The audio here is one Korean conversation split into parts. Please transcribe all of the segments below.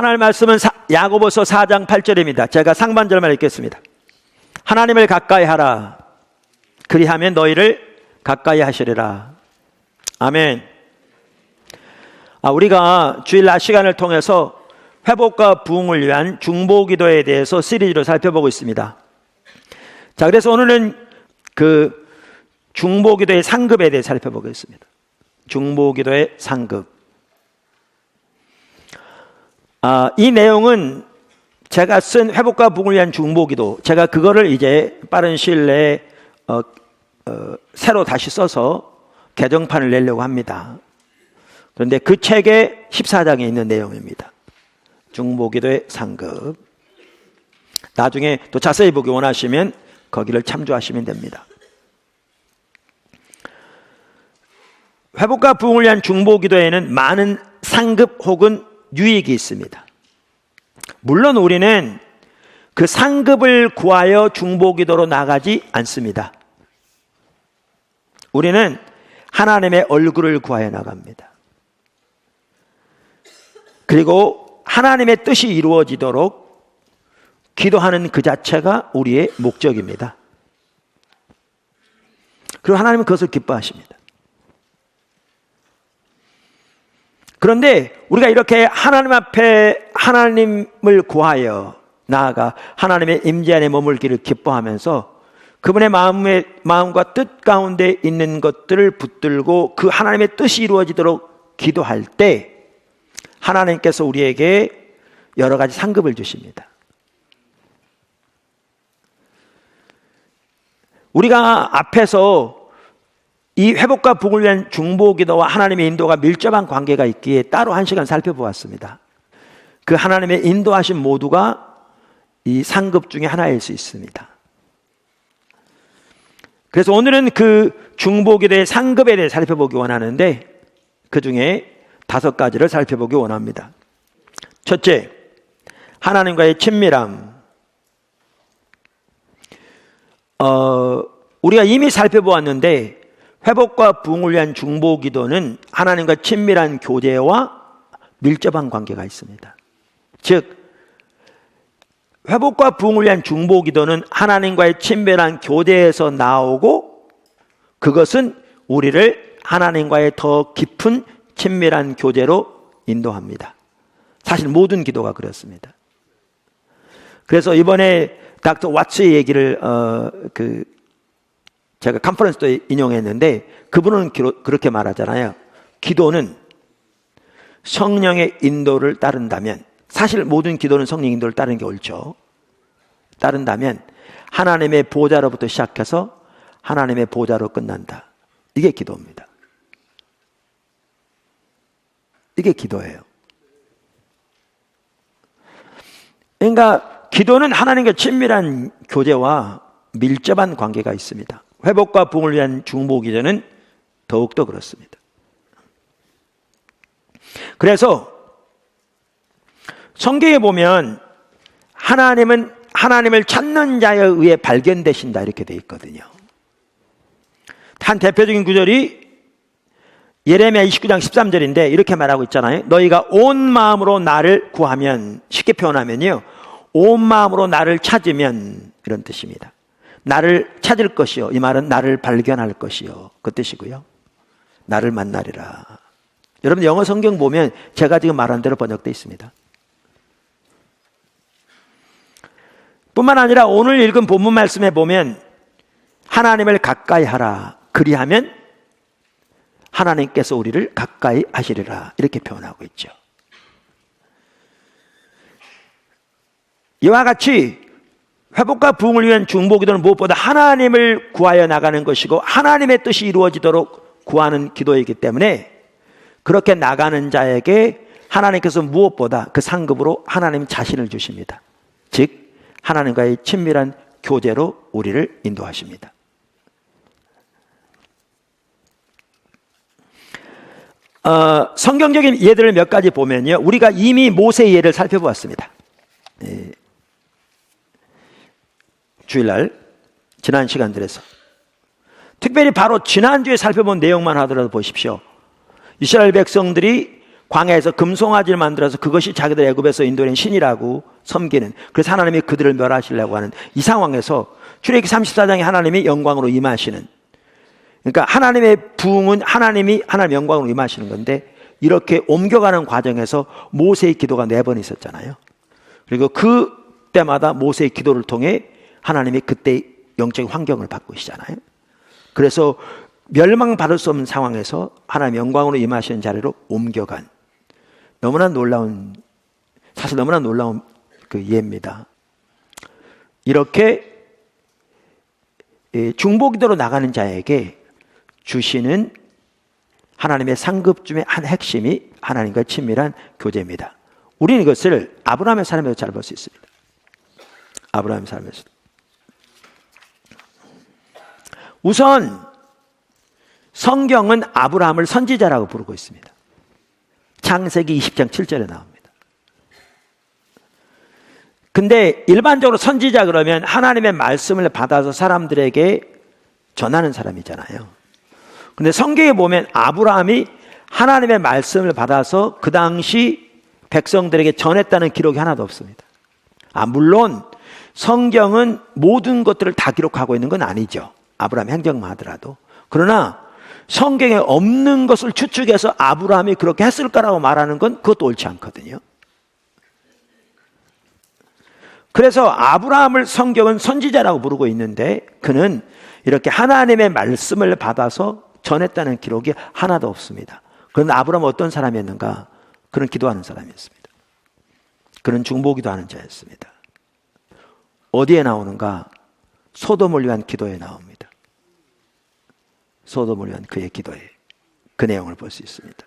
하나님 말씀은 야고보서 4장 8절입니다. 제가 상반절만 읽겠습니다. 하나님을 가까이 하라. 그리하면 너희를 가까이 하시리라. 아멘. 우리가 주일 낮 시간을 통해서 회복과 부흥을 위한 중보기도에 대해서 시리즈로 살펴보고 있습니다. 자, 그래서 오늘은 그 중보기도의 상급에 대해 살펴보겠습니다. 중보기도의 상급. 이 내용은 제가 쓴 회복과 부흥을 위한 중보기도, 제가 그거를 이제 빠른 시일 내에 새로 다시 써서 개정판을 내려고 합니다. 그런데 그 책의 14장에 있는 내용입니다. 중보기도의 상급. 나중에 또 자세히 보기 원하시면 거기를 참조하시면 됩니다. 회복과 부흥을 위한 중보기도에는 많은 상급 혹은 유익이 있습니다. 물론 우리는 그 상급을 구하여 중보기도로 나가지 않습니다. 우리는 하나님의 얼굴을 구하여 나갑니다. 그리고 하나님의 뜻이 이루어지도록 기도하는 그 자체가 우리의 목적입니다. 그리고 하나님은 그것을 기뻐하십니다. 그런데 우리가 이렇게 하나님 앞에 하나님을 구하여 나아가 하나님의 임재 안에 머물기를 기뻐하면서 그분의 마음과 뜻 가운데 있는 것들을 붙들고 그 하나님의 뜻이 이루어지도록 기도할 때 하나님께서 우리에게 여러 가지 상급을 주십니다. 우리가 앞에서 이 회복과 부흥을 위한 중보기도와 하나님의 인도가 밀접한 관계가 있기에 따로 한 시간 살펴보았습니다. 그 하나님의 인도하신 모두가 이 상급 중에 하나일 수 있습니다. 그래서 오늘은 그 중보기도의 상급에 대해 살펴보기 원하는데 그 중에 5가지를 살펴보기 원합니다. 첫째, 하나님과의 친밀함. 우리가 이미 살펴보았는데 회복과 부흥을 위한 중보기도는 하나님과 친밀한 교제와 밀접한 관계가 있습니다. 즉 회복과 부흥을 위한 중보기도는 하나님과의 친밀한 교제에서 나오고 그것은 우리를 하나님과의 더 깊은 친밀한 교제로 인도합니다. 사실 모든 기도가 그렇습니다. 그래서 이번에 닥터 왓츠의 얘기를 제가 컨퍼런스 때 인용했는데 그분은 그렇게 말하잖아요. 기도는 성령의 인도를 따른다면, 사실 모든 기도는 성령 인도를 따르는 게 옳죠. 따른다면 하나님의 보좌로부터 시작해서 하나님의 보좌로 끝난다. 이게 기도입니다. 이게 기도예요. 그러니까 기도는 하나님과 친밀한 교제와 밀접한 관계가 있습니다. 회복과 부흥을 위한 중보기도는 더욱더 그렇습니다. 그래서 성경에 보면 하나님은 하나님을 찾는 자에 의해 발견되신다 이렇게 되어 있거든요. 한 대표적인 구절이 예레미야 29장 13절인데 이렇게 말하고 있잖아요. 너희가 온 마음으로 나를 구하면, 쉽게 표현하면요, 온 마음으로 나를 찾으면, 이런 뜻입니다. 나를 찾을 것이요, 이 말은 나를 발견할 것이요, 그 뜻이고요. 나를 만나리라. 여러분 영어 성경 보면 제가 지금 말한 대로 번역되어 있습니다. 뿐만 아니라 오늘 읽은 본문 말씀에 보면 하나님을 가까이 하라. 그리하면 하나님께서 우리를 가까이 하시리라. 이렇게 표현하고 있죠. 이와 같이 회복과 부흥을 위한 중보기도는 무엇보다 하나님을 구하여 나가는 것이고 하나님의 뜻이 이루어지도록 구하는 기도이기 때문에 그렇게 나가는 자에게 하나님께서 무엇보다 그 상급으로 하나님 자신을 주십니다. 즉 하나님과의 친밀한 교제로 우리를 인도하십니다. 성경적인 예들을 몇 가지 보면요, 우리가 이미 모세의 예를 살펴보았습니다. 주일날 지난 시간들에서 특별히 바로 지난주에 살펴본 내용만 하더라도 보십시오. 이스라엘 백성들이 광야에서 금송아지를 만들어서 그것이 자기들 애굽에서 인도된 신이라고 섬기는, 그래서 하나님이 그들을 멸하시려고 하는 이 상황에서 출애굽기 34장에 하나님이 영광으로 임하시는, 그러니까 하나님의 부흥은 하나님 영광으로 임하시는 건데, 이렇게 옮겨가는 과정에서 모세의 기도가 4번 있었잖아요. 그리고 그 때마다 모세의 기도를 통해 하나님이 그때 영적인 환경을 바꾸시잖아요. 그래서 멸망받을 수 없는 상황에서 하나님 영광으로 임하시는 자리로 옮겨간, 너무나 놀라운 그 예입니다. 이렇게 중보기도로 나가는 자에게 주시는 하나님의 상급 중에 한 핵심이 하나님과 친밀한 교제입니다. 우리는 이것을 아브라함의 삶에서 잘 볼 수 있습니다. 아브라함의 삶에서. 우선 성경은 아브라함을 선지자라고 부르고 있습니다. 창세기 20장 7절에 나옵니다. 근데 일반적으로 선지자 그러면 하나님의 말씀을 받아서 사람들에게 전하는 사람이잖아요. 근데 성경에 보면 아브라함이 하나님의 말씀을 받아서 그 당시 백성들에게 전했다는 기록이 하나도 없습니다. 물론 성경은 모든 것들을 다 기록하고 있는 건 아니죠. 아브라함 행적만 하더라도. 그러나 성경에 없는 것을 추측해서 아브라함이 그렇게 했을까라고 말하는 건 그것도 옳지 않거든요. 그래서 아브라함을 성경은 선지자라고 부르고 있는데, 그는 이렇게 하나님의 말씀을 받아서 전했다는 기록이 하나도 없습니다. 그런데 아브라함은 어떤 사람이었는가? 그는 기도하는 사람이었습니다. 그는 중보기도하는 자였습니다. 어디에 나오는가? 소돔을 위한 기도에 나옵니다. 소돔을 위한 그의 기도에 그 내용을 볼 수 있습니다.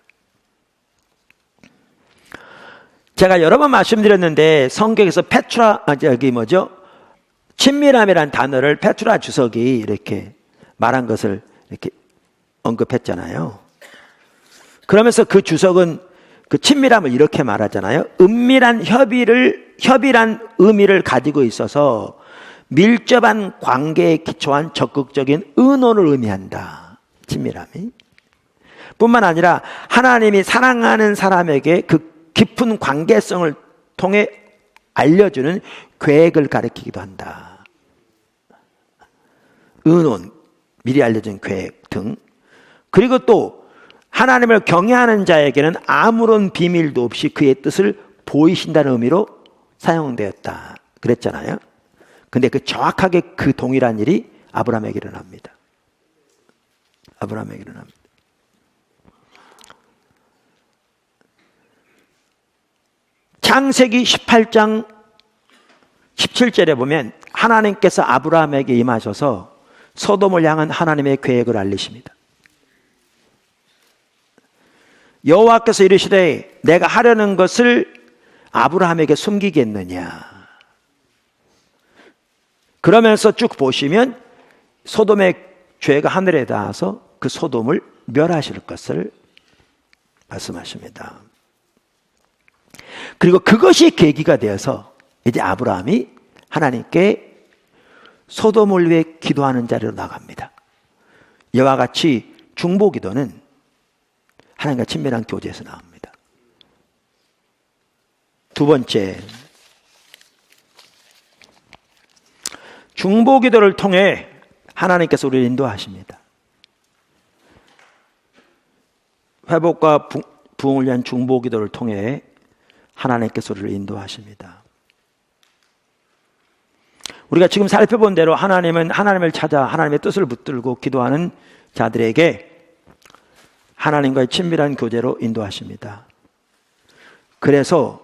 제가 여러 번 말씀드렸는데 성경에서 친밀함이라는 단어를 페트라 주석이 이렇게 말한 것을 이렇게 언급했잖아요. 그러면서 그 주석은 그 친밀함을 이렇게 말하잖아요. 은밀한 협의란 의미를 가지고 있어서 밀접한 관계에 기초한 적극적인 의논을 의미한다. 친밀함이. 뿐만 아니라 하나님이 사랑하는 사람에게 그 깊은 관계성을 통해 알려주는 계획을 가리키기도 한다. 의논, 미리 알려준 계획 등. 그리고 또 하나님을 경외하는 자에게는 아무런 비밀도 없이 그의 뜻을 보이신다는 의미로 사용되었다. 그랬잖아요. 근데 정확하게 그 동일한 일이 아브라함에게 일어납니다. 아브라함에게 일어납니다. 창세기 18장 17절에 보면 하나님께서 아브라함에게 임하셔서 소돔을 향한 하나님의 계획을 알리십니다. 여호와께서 이르시되 내가 하려는 것을 아브라함에게 숨기겠느냐. 그러면서 쭉 보시면 소돔의 죄가 하늘에 닿아서 그 소돔을 멸하실 것을 말씀하십니다. 그리고 그것이 계기가 되어서 이제 아브라함이 하나님께 소돔을 위해 기도하는 자리로 나갑니다. 이와 같이 중보기도는 하나님과 친밀한 교제에서 나옵니다. 두 번째, 중보기도를 통해 하나님께서 우리를 인도하십니다. 회복과 부흥을 위한 중보기도를 통해 하나님께서 우리를 인도하십니다. 우리가 지금 살펴본 대로 하나님은 하나님을 찾아 하나님의 뜻을 붙들고 기도하는 자들에게 하나님과의 친밀한 교제로 인도하십니다. 그래서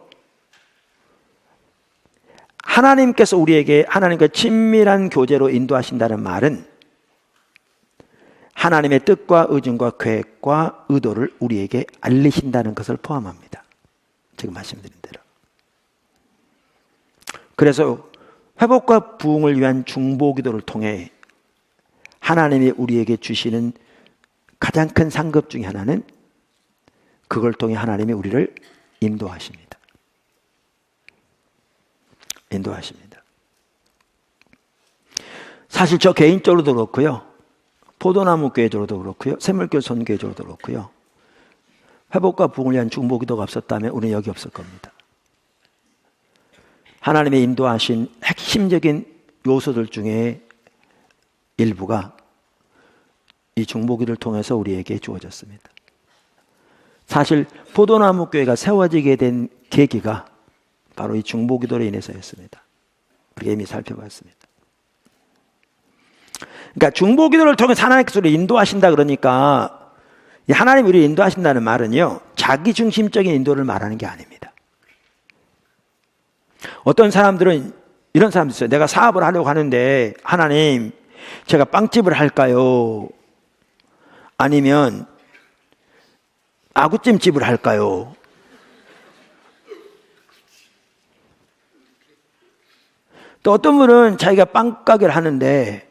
하나님께서 우리에게 하나님과 친밀한 교제로 인도하신다는 말은 하나님의 뜻과 의중과 계획과 의도를 우리에게 알리신다는 것을 포함합니다. 지금 말씀드린 대로. 그래서 회복과 부흥을 위한 중보기도를 통해 하나님이 우리에게 주시는 가장 큰 상급 중에 하나는 그걸 통해 하나님이 우리를 인도하십니다. 인도하십니다. 사실 저 개인적으로도 그렇고요. 포도나무 교회적으로도 그렇고요. 샘물교회 선교회적으로도 그렇고요. 회복과 부흥을 위한 중보기도가 없었다면 우리는 여기 없을 겁니다. 하나님의 인도하신 핵심적인 요소들 중에 일부가 이 중보기도를 통해서 우리에게 주어졌습니다. 사실 포도나무 교회가 세워지게 된 계기가 바로 이 중보기도로 인해서였습니다. 우리가 이미 살펴봤습니다. 그러니까 중보기도를 통해서 하나님께서 우리를 인도하신다 그러니까 하나님이 우리를 인도하신다는 말은요, 자기중심적인 인도를 말하는 게 아닙니다. 어떤 사람들은 이런 사람도 있어요. 내가 사업을 하려고 하는데 하나님, 제가 빵집을 할까요? 아니면 아구찜집을 할까요? 또 어떤 분은 자기가 빵가게를 하는데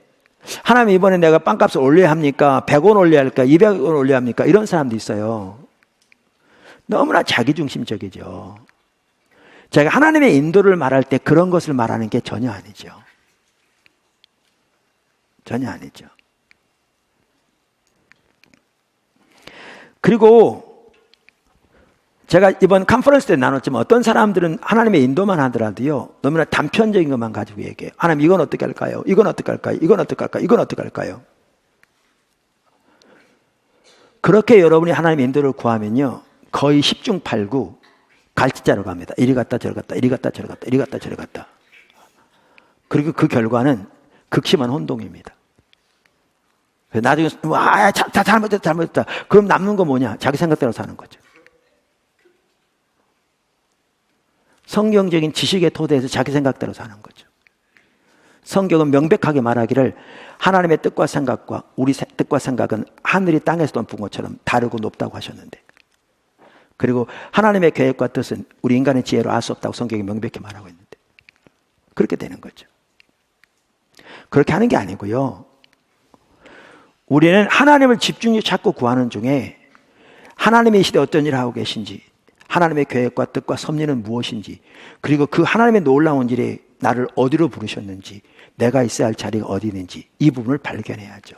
하나님, 이번에 내가 빵값을 올려야 합니까? 100원 올려야 할까? 200원 올려야 합니까? 이런 사람도 있어요. 너무나 자기중심적이죠. 제가 하나님의 인도를 말할 때 그런 것을 말하는 게 전혀 아니죠. 전혀 아니죠. 그리고 제가 이번 컨퍼런스 때 나눴지만 어떤 사람들은 하나님의 인도만 하더라도요, 너무나 단편적인 것만 가지고 얘기해요. 하나님, 이건 어떻게 할까요? 이건 어떻게 할까요? 이건 어떻게 할까요? 이건 어떻게 할까요? 그렇게 여러분이 하나님의 인도를 구하면요, 거의 10중 8구 갈치자로 갑니다. 이리 갔다 저리 갔다, 이리 갔다 저리 갔다, 이리 갔다 저리 갔다. 그리고 그 결과는 극심한 혼동입니다. 나중에 와, 잘못했다. 그럼 남는 거 뭐냐? 자기 생각대로 사는 거죠. 성경적인 지식의 토대에서 자기 생각대로 사는 거죠. 성경은 명백하게 말하기를 하나님의 뜻과 생각과 우리 뜻과 생각은 하늘이 땅에서 돋은 것처럼 다르고 높다고 하셨는데, 그리고 하나님의 계획과 뜻은 우리 인간의 지혜로 알 수 없다고 성경이 명백히 말하고 있는데, 그렇게 되는 거죠. 그렇게 하는 게 아니고요, 우리는 하나님을 집중적으로 찾고 구하는 중에 하나님의 이 시대에 어떤 일을 하고 계신지, 하나님의 계획과 뜻과 섭리는 무엇인지, 그리고 그 하나님의 놀라운 일에 나를 어디로 부르셨는지, 내가 있어야 할 자리가 어디 있는지, 이 부분을 발견해야죠.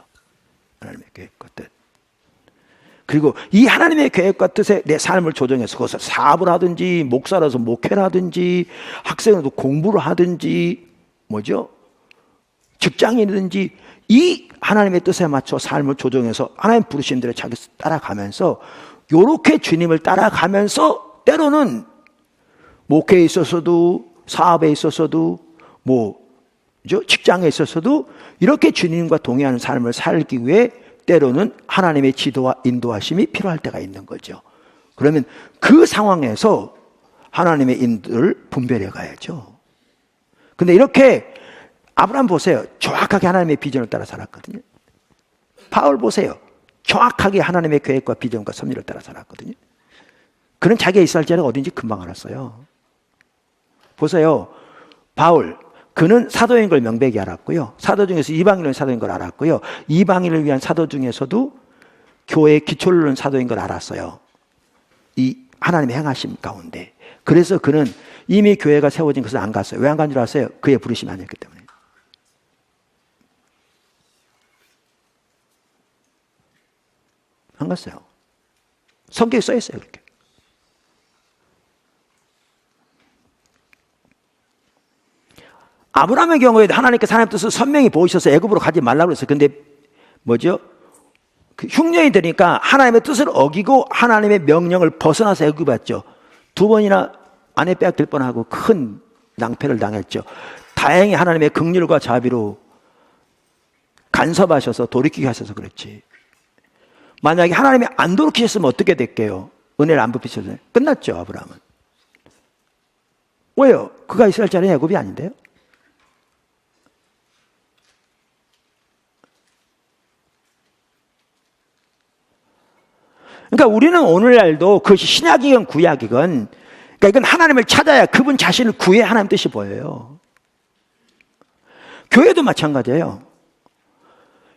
하나님의 계획과 뜻. 그리고 이 하나님의 계획과 뜻에 내 삶을 조정해서 그것을 사업을 하든지, 목사라서 목회를 하든지, 학생으로서 공부를 하든지, 직장인이든지, 이 하나님의 뜻에 맞춰 삶을 조정해서 하나님 부르신 대로 자기 따라가면서, 요렇게 주님을 따라가면서 때로는 목회에 있어서도, 사업에 있어서도, 직장에 있어서도 이렇게 주님과 동행하는 삶을 살기 위해 때로는 하나님의 지도와 인도하심이 필요할 때가 있는 거죠. 그러면 그 상황에서 하나님의 인도를 분별해 가야죠. 근데 이렇게 아브라함 보세요. 정확하게 하나님의 비전을 따라 살았거든요. 바울 보세요. 정확하게 하나님의 계획과 비전과 섭리를 따라 살았거든요. 그는 자기가 있어야 할 자리가 어딘지 금방 알았어요. 보세요. 바울, 그는 사도인 걸 명백히 알았고요. 사도 중에서 이방인은 사도인 걸 알았고요. 이방인을 위한 사도 중에서도 교회의 기초를 놓은 사도인 걸 알았어요. 이 하나님의 행하심 가운데. 그래서 그는 이미 교회가 세워진 것을 안 갔어요. 왜 안 간 줄 아세요? 그의 부르심이 아니었기 때문에. 안 갔어요. 성경에 써 있어요, 그렇게. 아브라함의 경우에 하나님께서 하나님 뜻을 선명히 보이셔서 애굽으로 가지 말라고 그랬어요. 근데 그 흉년이 되니까 하나님의 뜻을 어기고 하나님의 명령을 벗어나서 애굽에 왔죠. 2번이나 아내 빼앗길 뻔하고 큰 낭패를 당했죠. 다행히 하나님의 긍휼과 자비로 간섭하셔서 돌이키게 하셔서 그렇지. 만약에 하나님이 안 돌이키셨으면 어떻게 됐게요? 은혜를 안 베푸셨어요. 끝났죠, 아브라함은. 왜요? 그가 있어야 할 자리는 애굽이 아닌데요? 그러니까 우리는 오늘날도 그것이 신약이건 구약이건, 그러니까 이건 하나님을 찾아야 그분 자신을 구해야 하나님 뜻이 보여요. 교회도 마찬가지예요.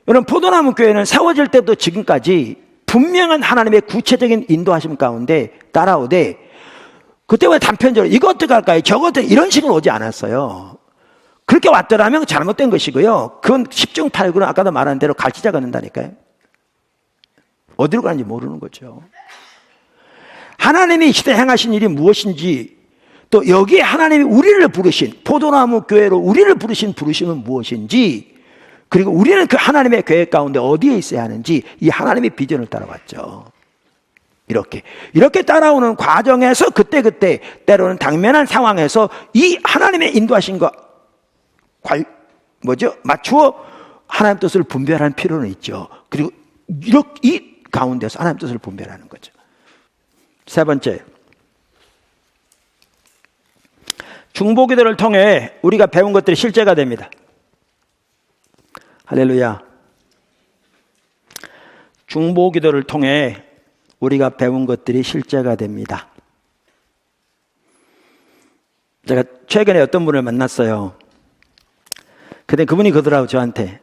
여러분, 포도나무 교회는 세워질 때도 지금까지 분명한 하나님의 구체적인 인도하심 가운데 따라오되, 그때와 단편적으로 이거 어떻게 할까요? 저거 어떻게, 이런 식으로 오지 않았어요. 그렇게 왔더라면 잘못된 것이고요. 그건 10중 8구는 아까도 말한 대로 갈치자가 는다니까요. 어디로 가는지 모르는 거죠. 하나님이 이 시대에 행하신 일이 무엇인지, 또 여기에 하나님이 우리를 부르신, 포도나무 교회로 우리를 부르신 부르심은 무엇인지, 그리고 우리는 그 하나님의 계획 가운데 어디에 있어야 하는지 이 하나님의 비전을 따라왔죠. 이렇게 따라오는 과정에서 그때그때 때로는 당면한 상황에서 이 하나님의 인도하신과 맞추어 하나님 뜻을 분별하는 필요는 있죠. 그리고 이 가운데서 하나님 뜻을 분별하는 거죠. 세 번째, 중보기도를 통해 우리가 배운 것들이 실제가 됩니다. 할렐루야. 중보기도를 통해 우리가 배운 것들이 실제가 됩니다. 제가 최근에 어떤 분을 만났어요. 근데 그분이 그러더라고요, 저한테.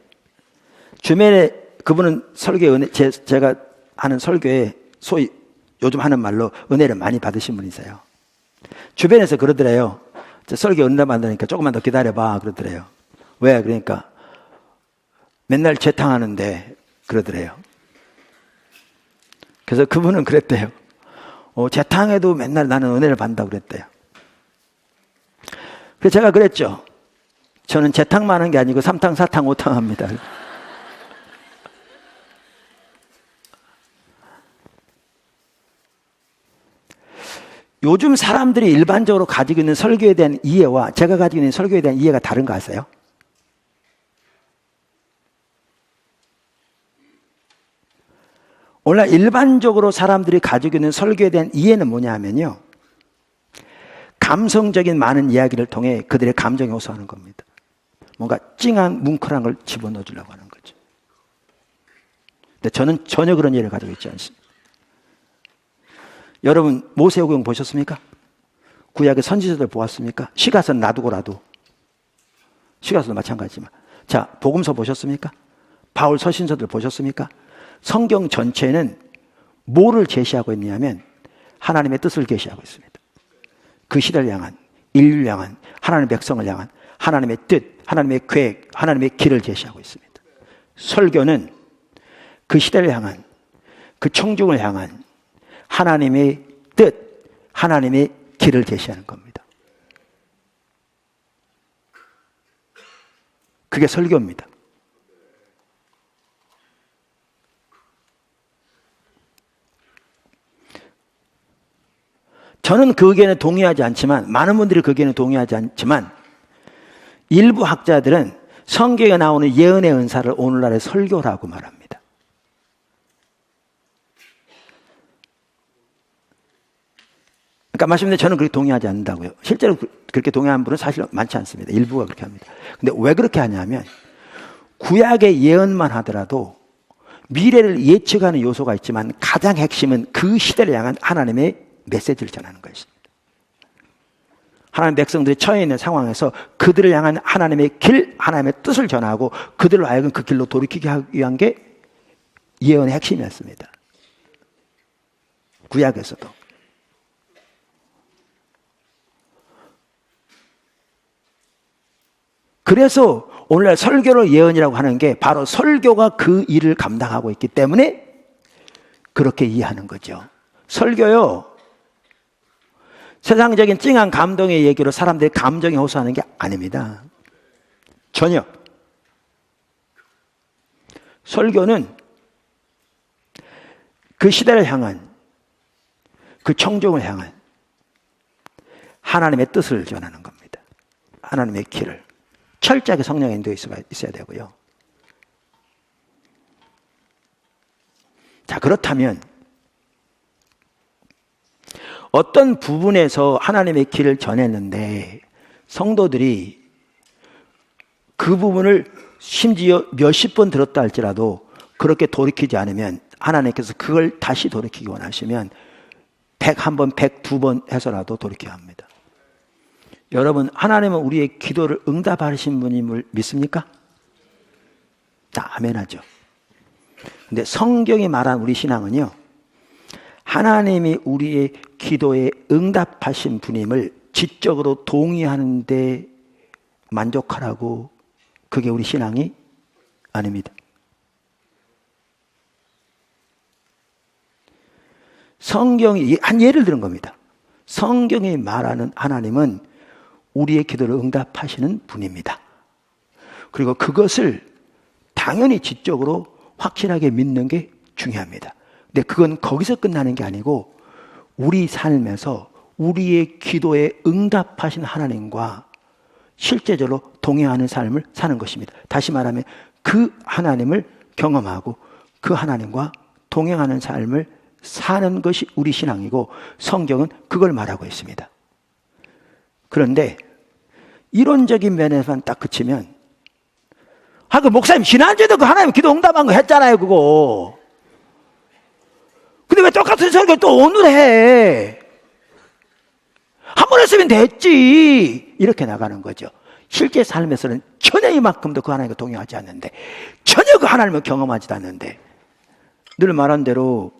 주변에 그분은 제가 하는 설교에 소위 요즘 하는 말로 은혜를 많이 받으신 분이세요. 주변에서 그러더래요. 설교 은혜 받으니까 조금만 더 기다려봐 그러더래요. 왜? 그러니까 맨날 재탕하는데 그러더래요. 그래서 그분은 그랬대요. 재탕해도 맨날 나는 은혜를 받는다고 그랬대요. 그래서 제가 그랬죠. 저는 재탕만 하는 게 아니고 3탕, 4탕, 5탕 합니다. 요즘 사람들이 일반적으로 가지고 있는 설교에 대한 이해와 제가 가지고 있는 설교에 대한 이해가 다른 거 아세요? 오늘 일반적으로 사람들이 가지고 있는 설교에 대한 이해는 뭐냐 하면요, 감성적인 많은 이야기를 통해 그들의 감정에 호소하는 겁니다. 뭔가 찡한 뭉클한 걸 집어넣어 주려고 하는 거죠. 근데 저는 전혀 그런 이해를 가지고 있지 않습니다. 여러분 모세오경 보셨습니까? 구약의 선지자들 보았습니까? 시가서 놔두고라도, 시가서도 마찬가지지만, 자, 복음서 보셨습니까? 바울 서신서들 보셨습니까? 성경 전체는 뭐를 제시하고 있냐면 하나님의 뜻을 계시하고 있습니다. 그 시대를 향한, 인류를 향한, 하나님의 백성을 향한 하나님의 뜻, 하나님의 계획, 하나님의 길을 제시하고 있습니다. 설교는 그 시대를 향한, 그 청중을 향한 하나님의 뜻, 하나님의 길을 제시하는 겁니다. 그게 설교입니다. 저는 그 의견에 동의하지 않지만, 많은 분들이 그 의견에 동의하지 않지만, 일부 학자들은 성경에 나오는 예언의 은사를 오늘날의 설교라고 말합니다. 그러니까 말씀인데 저는 그렇게 동의하지 않는다고요. 실제로 그렇게 동의하는 분은 사실 많지 않습니다. 일부가 그렇게 합니다. 근데 왜 그렇게 하냐면, 구약의 예언만 하더라도 미래를 예측하는 요소가 있지만 가장 핵심은 그 시대를 향한 하나님의 메시지를 전하는 것입니다. 하나님 백성들이 처해 있는 상황에서 그들을 향한 하나님의 길, 하나님의 뜻을 전하고 그들로 하여금 그 길로 돌이키게 하기 위한 게 예언의 핵심이었습니다. 구약에서도. 그래서 오늘날 설교를 예언이라고 하는 게 바로 설교가 그 일을 감당하고 있기 때문에 그렇게 이해하는 거죠. 설교요, 세상적인 찡한 감동의 얘기로 사람들이 감정에 호소하는 게 아닙니다. 전혀. 설교는 그 시대를 향한, 그 청중을 향한 하나님의 뜻을 전하는 겁니다. 하나님의 길을. 철저하게 성령의 인도에 있어야 되고요. 자, 그렇다면 어떤 부분에서 하나님의 길을 전했는데 성도들이 그 부분을 심지어 몇십 번 들었다 할지라도 그렇게 돌이키지 않으면, 하나님께서 그걸 다시 돌이키기 원하시면 101번, 102번 해서라도 돌이켜야 합니다. 여러분, 하나님은 우리의 기도를 응답하신 분임을 믿습니까? 자, 아멘 하죠. 근데 성경이 말한 우리 신앙은요, 하나님이 우리의 기도에 응답하신 분임을 지적으로 동의하는데 만족하라고, 그게 우리 신앙이 아닙니다. 성경이 한 예를 드는 겁니다. 성경이 말하는 하나님은 우리의 기도를 응답하시는 분입니다. 그리고 그것을 당연히 지적으로 확실하게 믿는 게 중요합니다. 근데 그건 거기서 끝나는 게 아니고 우리 삶에서 우리의 기도에 응답하신 하나님과 실제적으로 동행하는 삶을 사는 것입니다. 다시 말하면 그 하나님을 경험하고 그 하나님과 동행하는 삶을 사는 것이 우리 신앙이고 성경은 그걸 말하고 있습니다. 그런데 이론적인 면에서만 딱 그치면 그 목사님 지난주에도 그 하나님 기도 응답한 거 했잖아요 그거. 근데 왜 똑같은 설교 또 오늘 해? 한 번 했으면 됐지. 이렇게 나가는 거죠. 실제 삶에서는 전혀 이만큼도 그 하나님과 동행하지 않는데, 전혀 그 하나님을 경험하지도 않는데, 늘 말한 대로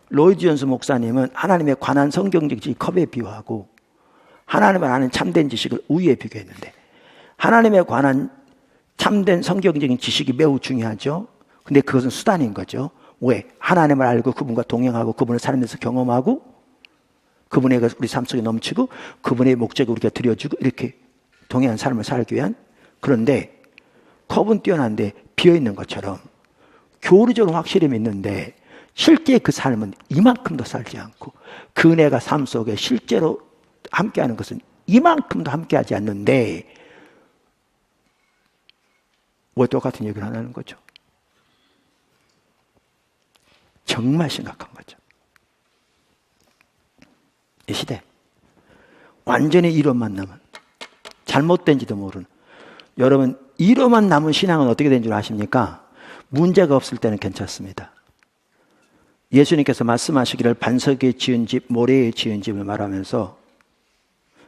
로이드 존스 목사님은 하나님에 관한 성경적 지식 컵에 비유하고 하나님을 아는 참된 지식을 우유에 비교했는데, 하나님에 관한 참된 성경적인 지식이 매우 중요하죠. 근데 그것은 수단인 거죠. 왜? 하나님을 알고 그분과 동행하고 그분을 삶에서 경험하고 그분의 우리 삶 속에 넘치고 그분의 목적을 우리가 드려주고 이렇게 동행한 삶을 살기 위한. 그런데 컵은 뛰어난데 비어있는 것처럼 교리적으로 확실히 믿는데 실제 그 삶은 이만큼도 살지 않고 그 은혜가 삶 속에 실제로 함께하는 것은 이만큼도 함께하지 않는데 왜 똑같은 얘기를 안 하는 거죠? 정말 심각한 거죠. 이 시대 완전히 이론만 남은, 잘못된지도 모르는, 여러분 이론만 남은 신앙은 어떻게 된 줄 아십니까? 문제가 없을 때는 괜찮습니다. 예수님께서 말씀하시기를 반석에 지은 집, 모래에 지은 집을 말하면서,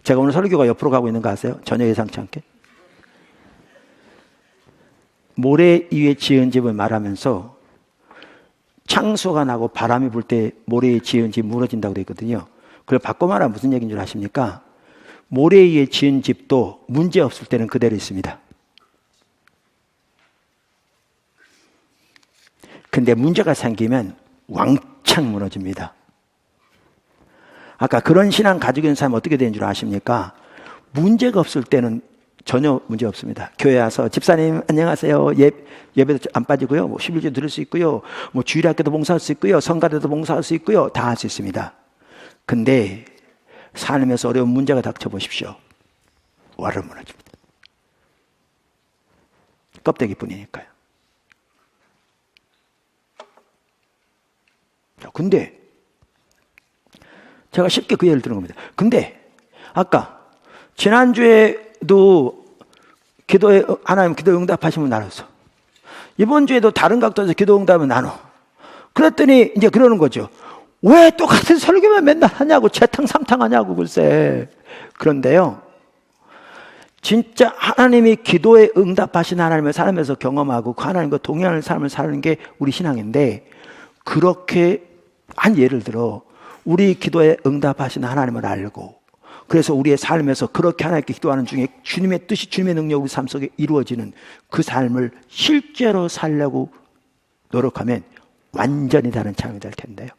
제가 오늘 설교가 옆으로 가고 있는 거 아세요? 전혀 예상치 않게 모래 위에 지은 집을 말하면서 창수가 나고 바람이 불 때 모래에 지은 집 무너진다고 되어 있거든요. 그걸 바꿔 말하면 무슨 얘기인 줄 아십니까? 모래 위에 지은 집도 문제 없을 때는 그대로 있습니다. 근데 문제가 생기면 왕창 무너집니다. 아까 그런 신앙 가지고 있는 사람은 어떻게 되는 줄 아십니까? 문제가 없을 때는 전혀 문제 없습니다. 교회 와서 집사님 안녕하세요. 예배도 안 빠지고요. 11조 드릴 수 있고요. 주일학교도 봉사할 수 있고요. 성가대도 봉사할 수 있고요. 다 할 수 있습니다. 근데 삶에서 어려운 문제가 닥쳐보십시오. 와르르 무너집니다. 껍데기뿐이니까요. 근데 제가 쉽게 그 예를 드는 겁니다. 근데 아까 지난주에도 기도에 하나님 기도 응답하시면 나눠서 이번 주에도 다른 각도에서 기도 응답을 나눠. 그랬더니 이제 그러는 거죠. 왜 똑같은 설교만 맨날 하냐고, 재탕삼탕 하냐고 글쎄. 그런데요, 진짜 하나님이 기도에 응답하신 하나님을 살면서 경험하고 그 하나님과 동행하는 삶을 사는 게 우리 신앙인데, 그렇게 한 예를 들어 우리 기도에 응답하신 하나님을 알고 그래서 우리의 삶에서 그렇게 하나님께 기도하는 중에 주님의 뜻이, 주님의 능력이 우리 삶 속에 이루어지는 그 삶을 실제로 살려고 노력하면 완전히 다른 삶이 될 텐데요.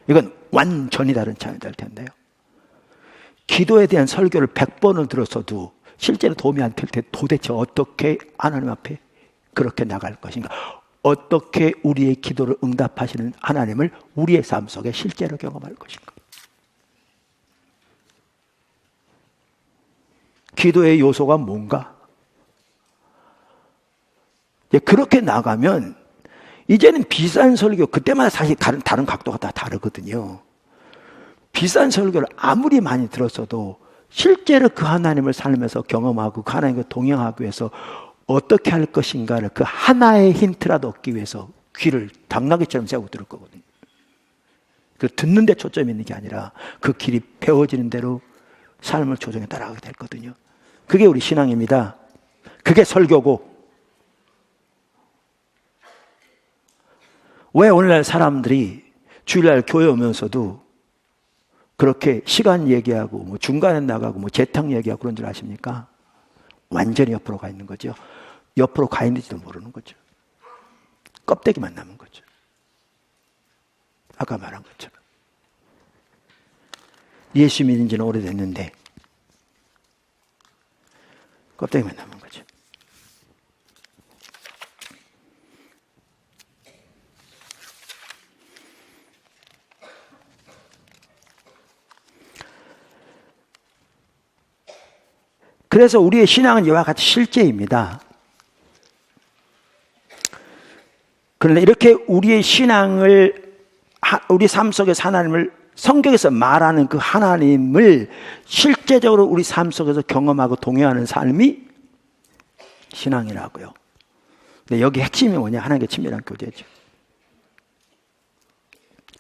이건 완전히 다른 삶이 될 텐데요. 기도에 대한 설교를 100번을 들었어도 실제로 도움이 안 될 때 도대체 어떻게 하나님 앞에 그렇게 나갈 것인가? 어떻게 우리의 기도를 응답하시는 하나님을 우리의 삶 속에 실제로 경험할 것인가? 기도의 요소가 뭔가? 그렇게 나가면 이제는 비싼 설교, 그때마다 사실 다른 각도가 다 다르거든요. 비싼 설교를 아무리 많이 들었어도 실제로 그 하나님을 살면서 경험하고 그 하나님과 동행하기 위해서 어떻게 할 것인가를 그 하나의 힌트라도 얻기 위해서 귀를 당나귀처럼 세우고 들을 거거든요. 그 듣는 데 초점이 있는 게 아니라 그 길이 배워지는 대로 삶을 조정해 따라가게 됐거든요. 그게 우리 신앙입니다. 그게 설교고. 왜 오늘날 사람들이 주일날 교회 오면서도 그렇게 시간 얘기하고 중간에 나가고 재탕 얘기하고 그런 줄 아십니까? 완전히 옆으로 가 있는 거죠. 옆으로 가 있는지도 모르는 거죠. 껍데기만 남은 거죠. 아까 말한 것처럼. 예수 믿은 지는 오래됐는데 껍데기만 남은 거죠. 그래서 우리의 신앙은 이와 같이 실제입니다. 그런데 이렇게 우리의 신앙을, 우리 삶 속에서 하나님을, 성경에서 말하는 그 하나님을 실제적으로 우리 삶 속에서 경험하고 동행하는 삶이 신앙이라고요. 근데 여기 핵심이 뭐냐? 하나님께 친밀한 교제죠.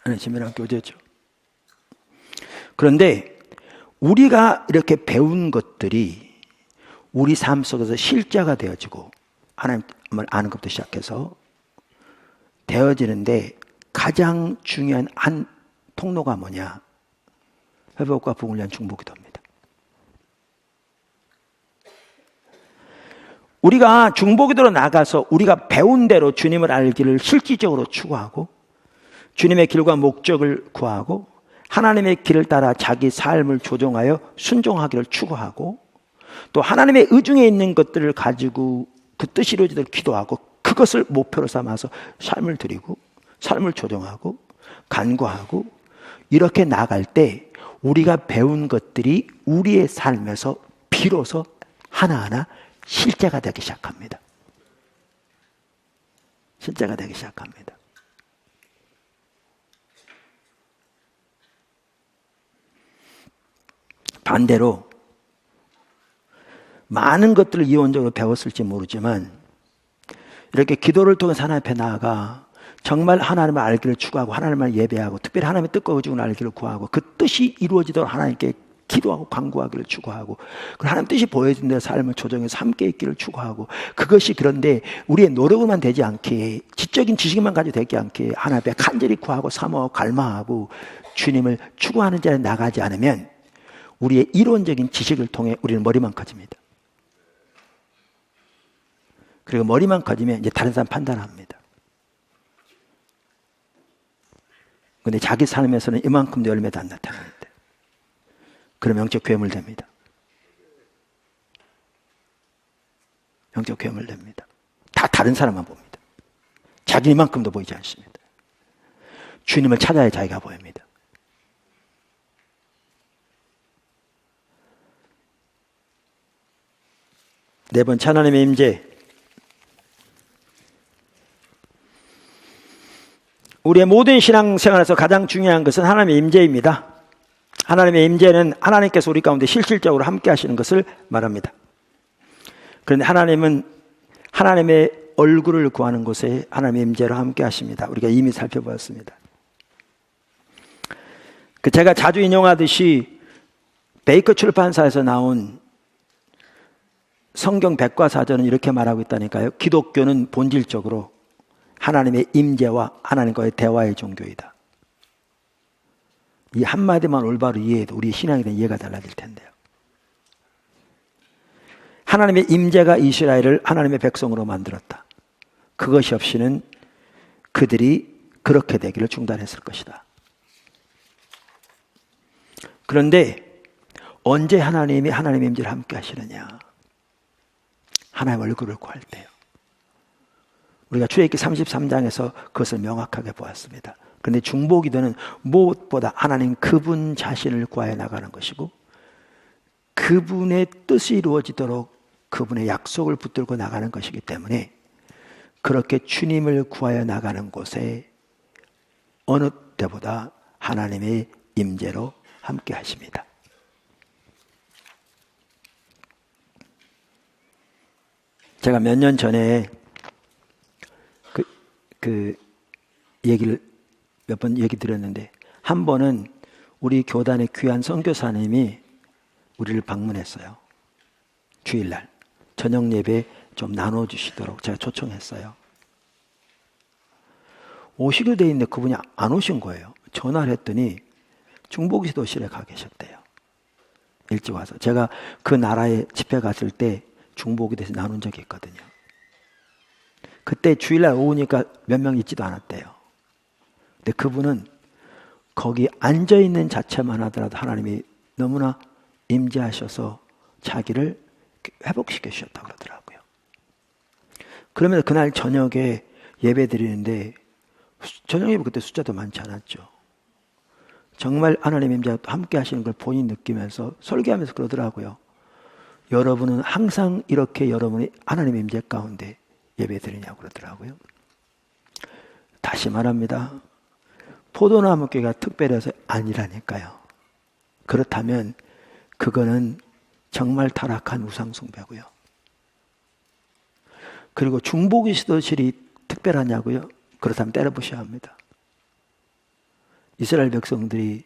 하나님께 친밀한 교제죠. 그런데 우리가 이렇게 배운 것들이 우리 삶 속에서 실제가 되어지고 하나님을 아는 것부터 시작해서 되어지는데 가장 중요한 한 통로가 뭐냐? 회복과 부흥을 위한 중보기도입니다. 우리가 중보기도로 나가서 우리가 배운 대로 주님을 알기를 실질적으로 추구하고 주님의 길과 목적을 구하고 하나님의 길을 따라 자기 삶을 조정하여 순종하기를 추구하고 또 하나님의 의중에 있는 것들을 가지고 그 뜻이 이루어지도록 기도하고 그것을 목표로 삼아서 삶을 드리고 삶을 조정하고 간구하고 이렇게 나갈 때 우리가 배운 것들이 우리의 삶에서 비로소 하나하나 실제가 되기 시작합니다. 실제가 되기 시작합니다. 반대로 많은 것들을 이론적으로 배웠을지 모르지만 이렇게 기도를 통해서 하나님 앞에 나아가 정말 하나님을 알기를 추구하고 하나님을 예배하고 특별히 하나님의 뜻과 의중을 알기를 구하고 그 뜻이 이루어지도록 하나님께 기도하고 간구하기를 추구하고 그 하나님 뜻이 보여진 대로 삶을 조정해서 함께 있기를 추구하고 그것이 그런데 우리의 노력으로만 되지 않게 지적인 지식만 가지고 되지 않게 하나님 앞에 간절히 구하고 사모하고 갈망하고 주님을 추구하는 자리에 나가지 않으면 우리의 이론적인 지식을 통해 우리는 머리만 커집니다. 그리고 머리만 커지면 이제 다른 사람 판단합니다. 근데 자기 삶에서는 이만큼도 열매도 안 나타나는데 그럼 영적 괴물됩니다. 영적 괴물됩니다. 다 다른 사람만 봅니다. 자기 이만큼도 보이지 않습니다. 주님을 찾아야 자기가 보입니다. 네 번째 하나님의 임재. 우리의 모든 신앙생활에서 가장 중요한 것은 하나님의 임재입니다. 하나님의 임재는 하나님께서 우리 가운데 실질적으로 함께 하시는 것을 말합니다. 그런데 하나님은 하나님의 얼굴을 구하는 곳에 하나님의 임재로 함께 하십니다. 우리가 이미 살펴보았습니다. 제가 자주 인용하듯이 베이커 출판사에서 나온 성경 백과사전은 이렇게 말하고 있다니까요. 기독교는 본질적으로 하나님의 임재와 하나님과의 대화의 종교이다. 이 한마디만 올바로 이해해도 우리 신앙에 대한 이해가 달라질 텐데요. 하나님의 임재가 이스라엘을 하나님의 백성으로 만들었다. 그것이 없이는 그들이 그렇게 되기를 중단했을 것이다. 그런데 언제 하나님이 하나님의 임재를 함께 하시느냐? 하나님의 얼굴을 구할 때요. 우리가 출애굽기 33장에서 그것을 명확하게 보았습니다. 그런데 중보기도는 무엇보다 하나님 그분 자신을 구하여 나가는 것이고 그분의 뜻이 이루어지도록 그분의 약속을 붙들고 나가는 것이기 때문에 그렇게 주님을 구하여 나가는 곳에 어느 때보다 하나님의 임재로 함께 하십니다. 제가 몇 년 전에 그 얘기를 몇 번 얘기 드렸는데 한 번은 우리 교단의 귀한 선교사님이 우리를 방문했어요. 주일날 저녁 예배 좀 나눠주시도록 제가 초청했어요. 오시기로 돼 있는데 그분이 안 오신 거예요. 전화를 했더니 중보기도실에 가 계셨대요. 일찍 와서. 제가 그 나라에 집회 갔을 때 중보기도에서 나눈 적이 있거든요. 그때 주일날 오후니까 몇 명 있지도 않았대요. 근데 그분은 거기 앉아있는 자체만 하더라도 하나님이 너무나 임재하셔서 자기를 회복시켜 주셨다고 그러더라고요. 그러면서 그날 저녁에 예배 드리는데 저녁에 그때 숫자도 많지 않았죠. 정말 하나님 임재가 함께 하시는 걸 본인이 느끼면서 설교하면서 그러더라고요. 여러분은 항상 이렇게 여러분이 하나님 임재 가운데 예배 드리냐고 그러더라고요. 다시 말합니다. 포도나무 교회가 특별해서 아니라니까요. 그렇다면 그거는 정말 타락한 우상숭배고요. 그리고 중보기도실이 특별하냐고요? 그렇다면 때려부셔야 합니다. 이스라엘 백성들이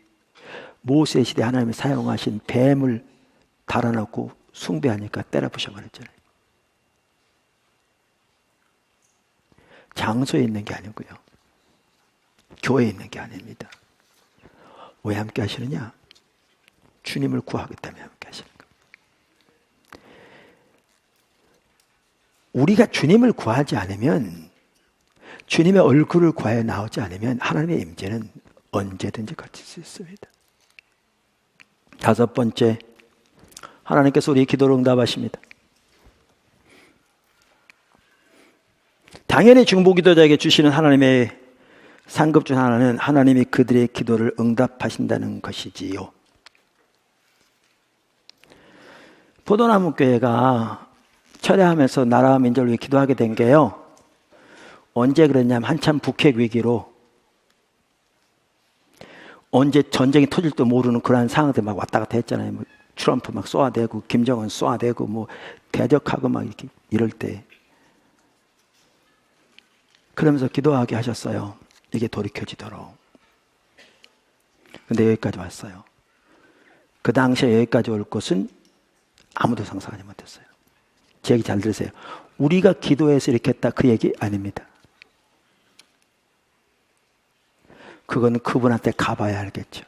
모세 시대 하나님이 사용하신 뱀을 달아놓고 숭배하니까 때려부셔버렸잖아요. 장소에 있는 게 아니고요. 교회에 있는 게 아닙니다. 왜 함께 하시느냐? 주님을 구하기 때문에 함께 하시는 거예요. 우리가 주님을 구하지 않으면, 주님의 얼굴을 구하여 나오지 않으면 하나님의 임재는 언제든지 거칠 수 있습니다. 다섯 번째, 하나님께서 우리의 기도를 응답하십니다. 당연히 중보기도자에게 주시는 하나님의 상급 중 하나는 하나님이 그들의 기도를 응답하신다는 것이지요. 포도나무 교회가 철회하면서 나라와 민족을 위해 기도하게 된 게요. 언제 그랬냐면 한참 북핵 위기로 언제 전쟁이 터질지도 모르는 그런 상황들 막 왔다 갔다 했잖아요. 뭐 트럼프 막 쏘아대고 김정은 쏘아대고 뭐 대적하고 막 이렇게 이럴 때 그러면서 기도하게 하셨어요. 이게 돌이켜지도록. 근데 여기까지 왔어요. 그 당시에 여기까지 올 것은 아무도 상상하지 못했어요. 제 얘기 잘 들으세요. 우리가 기도해서 이렇게 했다 그 얘기 아닙니다. 그거는 그분한테 가봐야 알겠죠.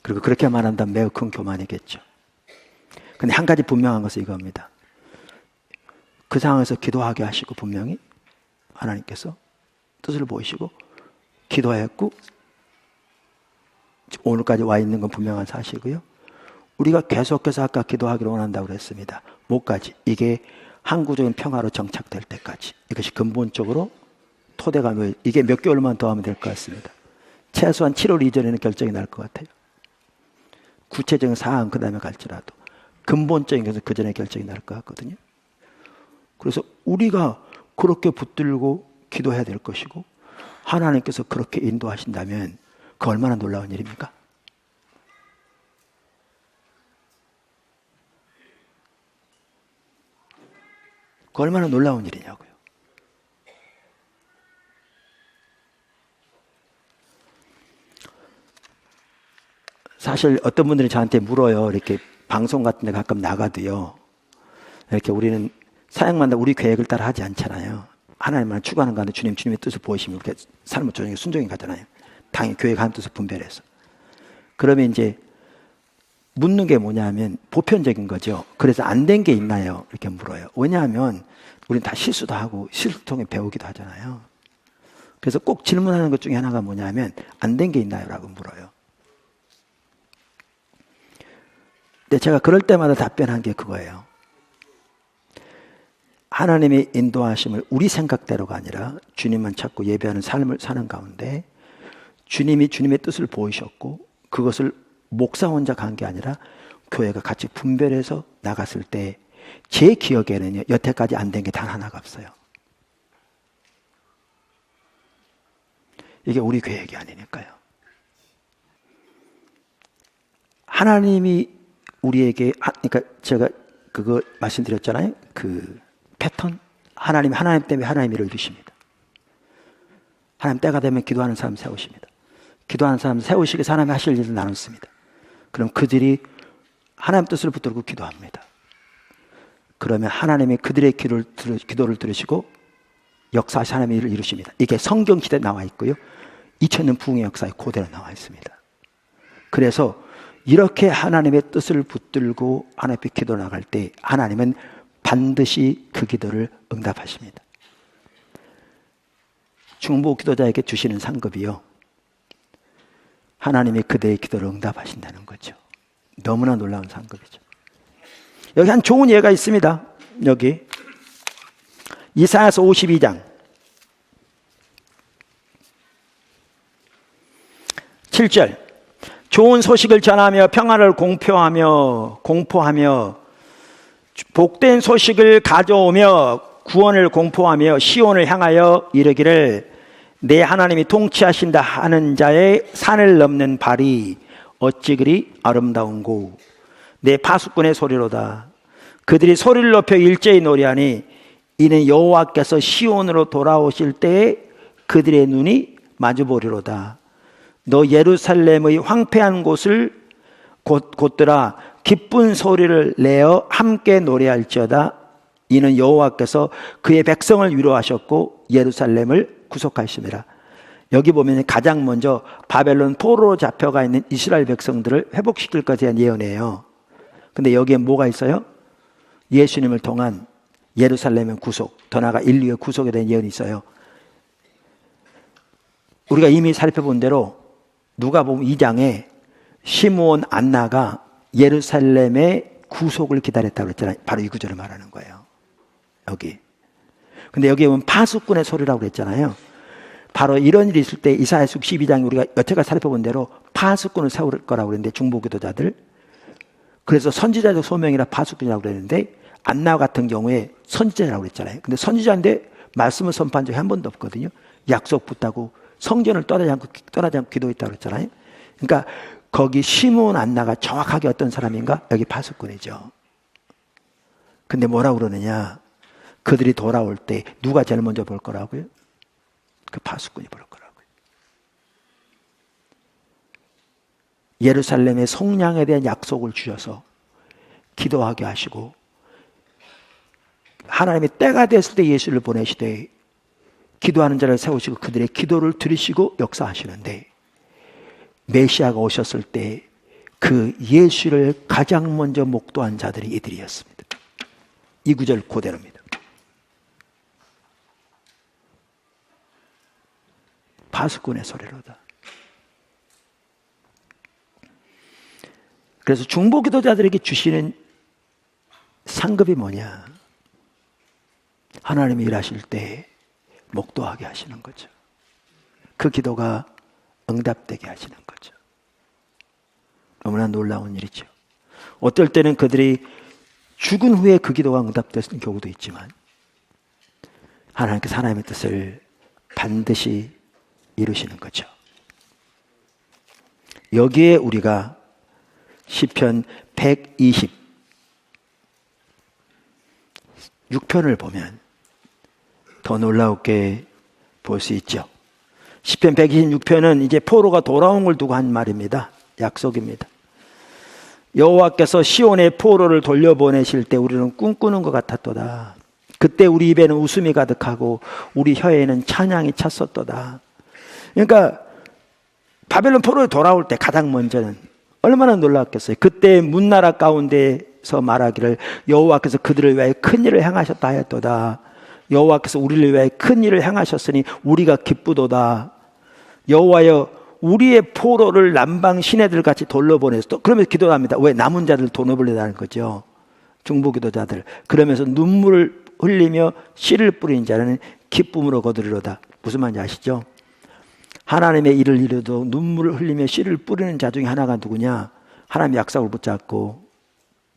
그리고 그렇게 말한다면 매우 큰 교만이겠죠. 근데 한 가지 분명한 것은 이겁니다. 그 상황에서 기도하게 하시고 분명히 하나님께서 뜻을 보이시고 기도했고 오늘까지 와 있는 건 분명한 사실이고요. 우리가 계속해서 아까 기도하기를 원한다고 그랬습니다. 뭐까지? 이게 항구적인 평화로 정착될 때까지. 이것이 근본적으로 토대가 이게 몇 개월만 더 하면 될 것 같습니다. 최소한 7월 이전에는 결정이 날 것 같아요. 구체적인 사항 그 다음에 갈지라도 근본적인 것은 그 전에 결정이 날 것 같거든요. 그래서 우리가 그렇게 붙들고 기도해야 될 것이고 하나님께서 그렇게 인도하신다면 그 얼마나 놀라운 일입니까? 그 얼마나 놀라운 일이냐고요. 사실 어떤 분들이 저한테 물어요. 이렇게 방송 같은 데 가끔 나가도요. 이렇게 우리는 사역마다 우리 계획을 따라 하지 않잖아요. 하나님만 추구하는 가운데 주님의 뜻을 보이시면 이렇게 삶을 조정해 순종해 가잖아요. 당연히 교회가 하나님 뜻을 분별해서. 그러면 이제 묻는 게 뭐냐면 보편적인 거죠. 그래서 안 된 게 있나요? 이렇게 물어요. 왜냐하면 우리는 다 실수도 하고 실수 통해 배우기도 하잖아요. 그래서 꼭 질문하는 것 중에 하나가 뭐냐면 안 된 게 있나요? 라고 물어요. 근데 제가 그럴 때마다 답변한 게 그거예요. 하나님의 인도하심을 우리 생각대로가 아니라 주님만 찾고 예배하는 삶을 사는 가운데 주님이 주님의 뜻을 보이셨고 그것을 목사 혼자 간 게 아니라 교회가 같이 분별해서 나갔을 때 제 기억에는요, 여태까지 안 된 게 단 하나가 없어요. 이게 우리 계획이 아니니까요. 하나님이 우리에게, 그러니까 제가 그거 말씀드렸잖아요. 그 패턴. 하나님 때문에 하나님 일을 이루십니다. 하나님 때가 되면 기도하는 사람 세우십니다. 기도하는 사람 세우시기 위해서 하나님이 하실 일을 나눴습니다. 그럼 그들이 하나님 뜻을 붙들고 기도합니다. 그러면 하나님이 그들의 기도를 들으시고 역사하시 하나님의 일을 이루십니다. 이게 성경 시대에 나와 있고요. 2000년 부흥의 역사에 그대로 나와 있습니다. 그래서 이렇게 하나님의 뜻을 붙들고 하나님 앞에 기도 나갈 때 하나님은 반드시 그 기도를 응답하십니다. 중보 기도자에게 주시는 상급이요. 하나님이 그대의 기도를 응답하신다는 거죠. 너무나 놀라운 상급이죠. 여기 한 좋은 예가 있습니다. 여기 이사야서 52장 7절, 좋은 소식을 전하며 평화를 공포하며 복된 소식을 가져오며 구원을 공포하며 시온을 향하여 이르기를 내 하나님이 통치하신다 하는 자의 산을 넘는 발이 어찌 그리 아름다운고 내 파수꾼의 소리로다. 그들이 소리를 높여 일제히 노래하니 이는 여호와께서 시온으로 돌아오실 때에 그들의 눈이 마주보리로다. 너 예루살렘의 황폐한 곳을 곧들아 기쁜 소리를 내어 함께 노래할지어다. 이는 여호와께서 그의 백성을 위로하셨고 예루살렘을 구속하심이라. 여기 보면 가장 먼저 바벨론 포로로 잡혀가 있는 이스라엘 백성들을 회복시킬 것에 대한 예언이에요. 근데 여기에 뭐가 있어요? 예수님을 통한 예루살렘의 구속, 더 나아가 인류의 구속에 대한 예언이 있어요. 우리가 이미 살펴본 대로 누가복음 2장에 시므온 안나가 예루살렘의 구속을 기다렸다고 그랬잖아요. 바로 이 구절을 말하는 거예요. 여기. 근데 여기에 보면 파수꾼의 소리라고 그랬잖아요. 바로 이런 일이 있을 때 이사야서 62장에 우리가 여태까지 살펴본 대로 파수꾼을 세울 거라고 그랬는데, 중보기도자들. 그래서 선지자적 소명이라 파수꾼이라고 그랬는데 안나 같은 경우에 선지자라고 그랬잖아요. 근데 선지자인데 말씀을 선포한 적이 한 번도 없거든요. 약속 붙다고 성전을 떠나지 않고 기도했다고 그랬잖아요. 그러니까 거기 시므온 안나가 정확하게 어떤 사람인가? 여기 파수꾼이죠. 근데 뭐라고 그러느냐? 그들이 돌아올 때 누가 제일 먼저 볼 거라고요? 그 파수꾼이 볼 거라고요. 예루살렘의 성량에 대한 약속을 주셔서 기도하게 하시고, 하나님의 때가 됐을 때 예수를 보내시되 기도하는 자를 세우시고 그들의 기도를 들으시고 역사하시는데, 메시아가 오셨을 때 그 예수를 가장 먼저 목도한 자들이 이들이었습니다. 이 구절 그대로입니다. 파수꾼의 소리로다. 그래서 중보기도자들에게 주시는 상급이 뭐냐? 하나님이 일하실 때 목도하게 하시는 거죠. 그 기도가 응답되게 하시는 거죠. 너무나 놀라운 일이죠. 어떨 때는 그들이 죽은 후에 그 기도가 응답되는 경우도 있지만 하나님께서 하나님의 뜻을 반드시 이루시는 거죠. 여기에 우리가 시편 126편을 보면 더 놀라우게 볼 수 있죠. 시편 126편은 이제 포로가 돌아온 걸 두고 한 말입니다. 약속입니다. 여호와께서 시온의 포로를 돌려보내실 때 우리는 꿈꾸는 것 같았도다. 그때 우리 입에는 웃음이 가득하고 우리 혀에는 찬양이 찼었도다. 그러니까 바벨론 포로에 돌아올 때 가장 먼저는 얼마나 놀랐겠어요. 그때 문나라 가운데서 말하기를 여호와께서 그들을 위하여 큰 일을 행하셨다 하였도다. 여호와께서 우리를 위하여 큰 일을 행하셨으니 우리가 기쁘도다. 여호와여 우리의 포로를 남방 시내들 같이 돌려보내서, 그러면서 기도합니다. 왜? 남은 자들 돌려보내라는 거죠. 중보기도자들. 그러면서 눈물을 흘리며 씨를 뿌린 자는 기쁨으로 거두리로다. 무슨 말인지 아시죠? 하나님의 일을 이루도 눈물을 흘리며 씨를 뿌리는 자 중에 하나가 누구냐? 하나님의 약속을 붙잡고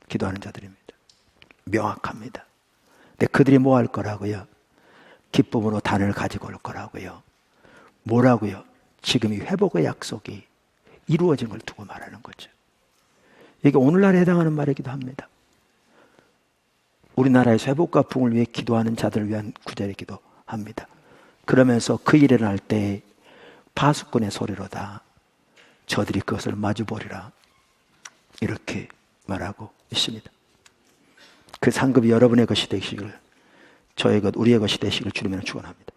기도하는 자들입니다. 명확합니다. 근데 그들이 뭐 할 거라고요? 기쁨으로 단을 가지고 올 거라고요. 뭐라고요? 지금 이 회복의 약속이 이루어진 걸 두고 말하는 거죠. 이게 오늘날에 해당하는 말이기도 합니다. 우리나라의 회복과 부흥을 위해 기도하는 자들을 위한 구절이기도 합니다. 그러면서 그 일이 일어날 때 파수꾼의 소리로다. 저들이 그것을 마주보리라. 이렇게 말하고 있습니다. 그 상급이 여러분의 것이 되시길, 저의 것, 우리의 것이 되시길 주님은 축원합니다.